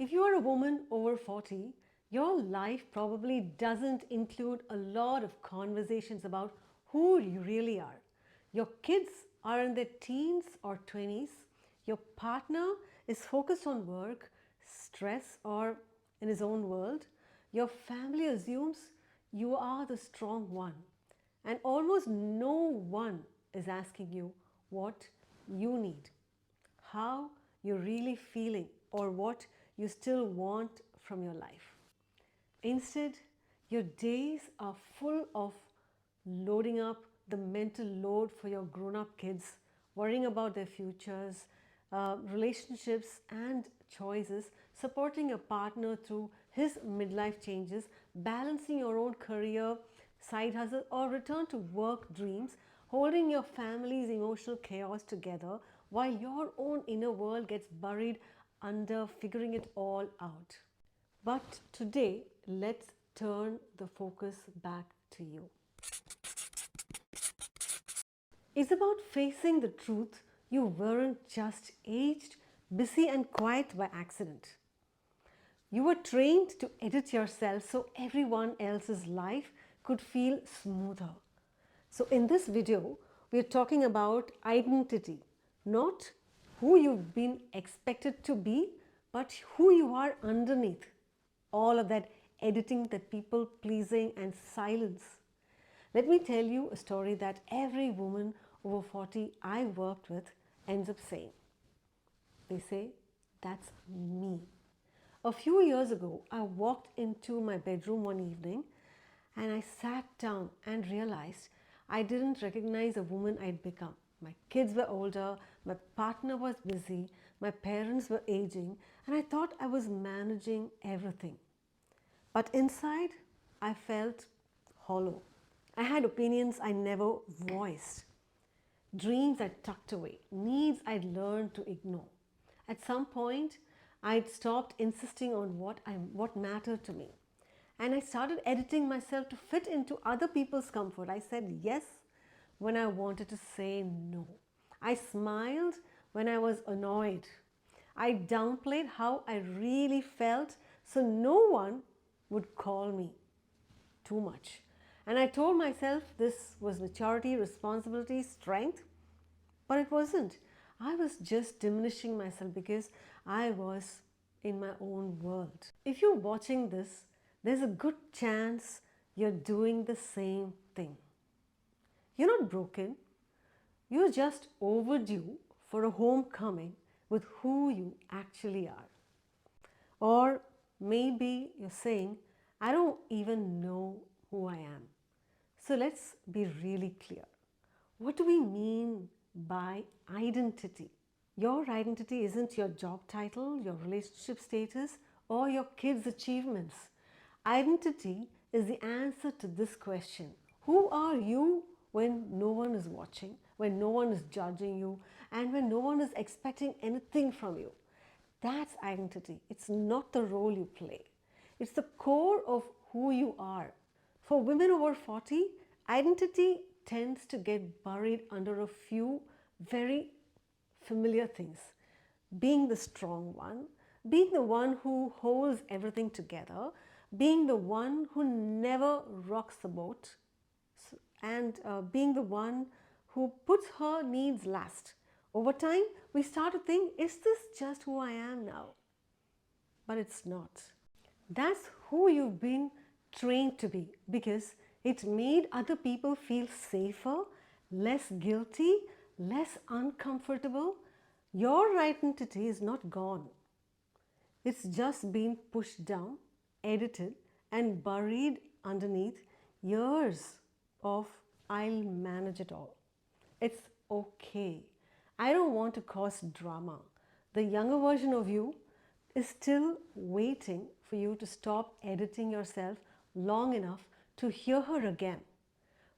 If you are a woman over 40, your life probably doesn't include a lot of conversations about who you really are. Your kids are in their teens or 20s. Your partner is focused on work, stress, or in his own world. Your family assumes you are the strong one. And almost no one is asking you what you need, how you're really feeling, or what you still want from your life. Instead, your days are full of loading up the mental load for your grown up kids, worrying about their futures, relationships, and choices, supporting a partner through his midlife changes, balancing your own career, side hustle, or return to work dreams, holding your family's emotional chaos together while your own inner world gets buried under figuring it all out. But today, let's turn the focus back to you. It's about facing the truth you weren't just aged, busy, and quiet by accident. You were trained to edit yourself so everyone else's life could feel smoother. So, in this video, we are talking about identity, not who you've been expected to be, but who you are underneath all of that editing, that people pleasing, and silence. Let me tell you a story that every woman over 40 I worked with ends up saying. They say, "That's me." A few years ago, I walked into my bedroom one evening and I sat down and realized I didn't recognize a woman I'd become. My kids were older, my partner was busy, my parents were aging, and I thought I was managing everything. But inside, I felt hollow. I had opinions I never voiced, dreams I tucked away, needs I'd learned to ignore. At some point, I'd stopped insisting on what mattered to me. And I started editing myself to fit into other people's comfort. I said yes when I wanted to say no. I smiled when I was annoyed. I downplayed how I really felt so no one would call me too much. And I told myself this was maturity, responsibility, strength, but it wasn't. I was just diminishing myself because I was in my own world. If you're watching this, there's a good chance you're doing the same thing. You're not broken, you're just overdue for a homecoming with who you actually are. Or maybe you're saying, "I don't even know who I am." So let's be really clear. What do we mean by identity? Your identity isn't your job title, your relationship status, or your kids' achievements. Identity is the answer to this question. Who are you when no one is watching, when no one is judging you, and when no one is expecting anything from you? That's identity. It's not the role you play. It's the core of who you are. For women over 40, identity tends to get buried under a few very familiar things. Being the strong one, being the one who holds everything together, being the one who never rocks the boat, and being the one who puts her needs last. Over time, we start to think, is this just who I am now? But it's not. That's who you've been trained to be because it made other people feel safer, less guilty, less uncomfortable. Your identity is not gone. It's just been pushed down, edited, and buried underneath years of "I'll manage it all." It's okay. I don't want to cause drama. The younger version of you is still waiting for you to stop editing yourself long enough to hear her again.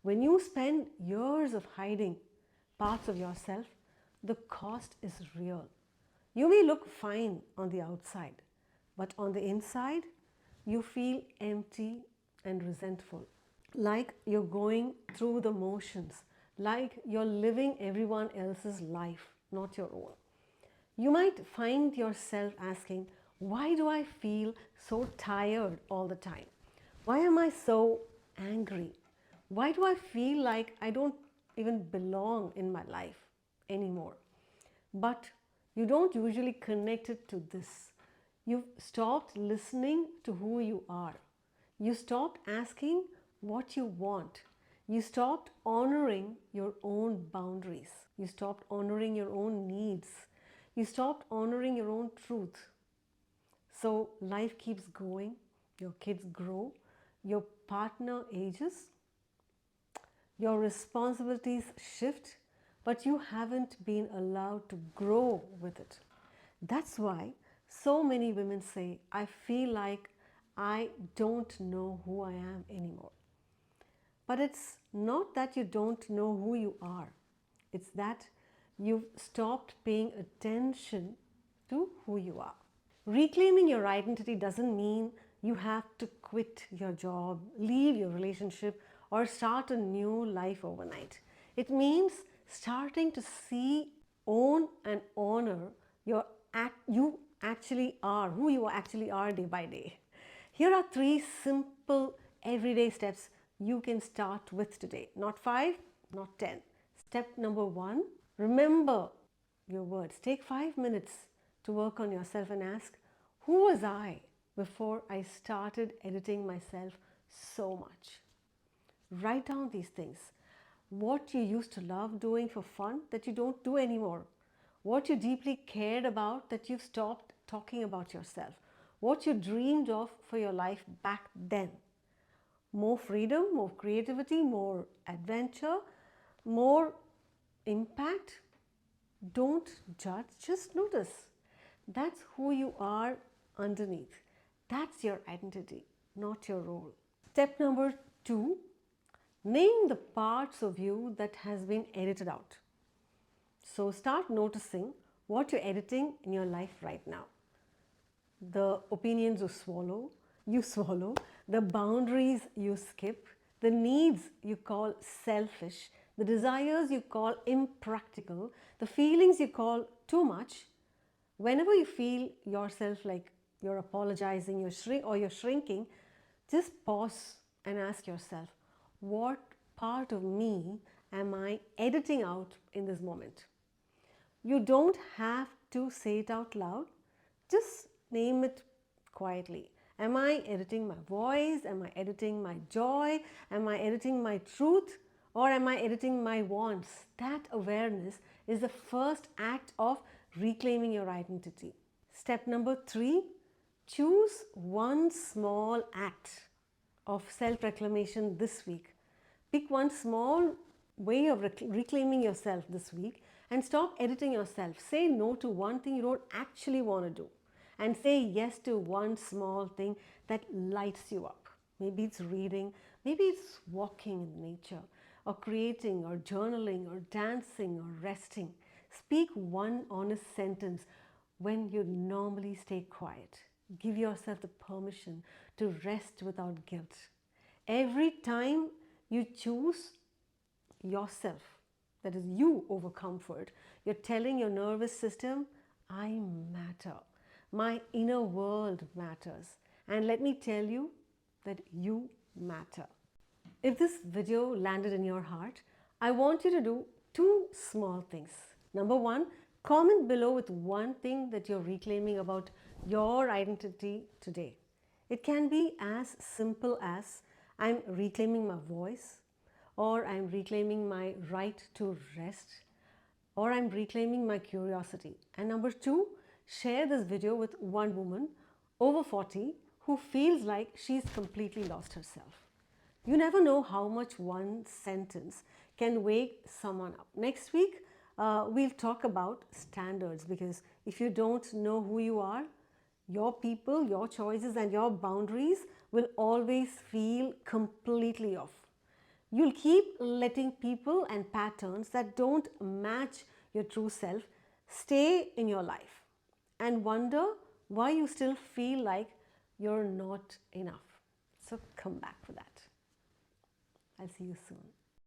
When you spend years of hiding parts of yourself, the cost is real. You may look fine on the outside, but on the inside, you feel empty and resentful, like you're going through the motions, like you're living everyone else's life, not your own. You might find yourself asking, Why do I feel so tired all the time? Why am I so angry? Why do I feel like I don't even belong in my life anymore? But you don't usually connect it to this. You've stopped listening to who you are. You stopped asking what you want. You stopped honoring your own boundaries. You stopped honoring your own needs. You stopped honoring your own truth. So life keeps going, your kids grow, your partner ages, your responsibilities shift, but you haven't been allowed to grow with it. That's why so many women say, I feel like I don't know who I am anymore. But it's not that you don't know who you are, it's that you've stopped paying attention to who you are. Reclaiming your identity doesn't mean you have to quit your job, leave your relationship, or start a new life overnight. It means starting to see, own, and honor you actually are, who you actually are day by day. Here are three simple everyday steps you can start with today. Not five, not 10. Step number one, remember your words. Take 5 minutes to work on yourself and ask, who was I before I started editing myself so much? Write down these things. What you used to love doing for fun that you don't do anymore. What you deeply cared about that you've stopped talking about yourself. What you dreamed of for your life back then. More freedom, more creativity, more adventure, more impact. Don't judge, just notice. That's who you are underneath. That's your identity, not your role. Step number two, name the parts of you that has been edited out. So start noticing what you're editing in your life right now. The opinions you swallow, the boundaries you skip, the needs you call selfish, the desires you call impractical, the feelings you call too much. Whenever you feel yourself like you're apologizing, you're shrinking, just pause and ask yourself, what part of me am I editing out in this moment? You don't have to say it out loud. Just name it quietly. Am I editing my voice? Am I editing my joy? Am I editing my truth? Or am I editing my wants? That awareness is the first act of reclaiming your identity. Step number three, choose one small act of self-reclamation this week. Pick one small way of reclaiming yourself this week and stop editing yourself. Say no to one thing you don't actually want to do and say yes to one small thing that lights you up. Maybe it's reading, maybe it's walking in nature, or creating, or journaling, or dancing, or resting. Speak one honest sentence when you normally stay quiet. Give yourself the permission to rest without guilt. Every time you choose yourself, that is you over comfort, you're telling your nervous system, I matter. My inner world matters. And let me tell you that you matter. If this video landed in your heart, I want you to do two small things. Number one, comment below with one thing that you're reclaiming about your identity today. It can be as simple as I'm reclaiming my voice, or I'm reclaiming my right to rest, or I'm reclaiming my curiosity. And number two, share this video with one woman over 40 who feels like she's completely lost herself. You never know how much one sentence can wake someone up. Next week, we'll talk about standards, because if you don't know who you are, your people, your choices, and your boundaries will always feel completely off. You'll keep letting people and patterns that don't match your true self stay in your life and wonder why you still feel like you're not enough. So come back for that. I'll see you soon.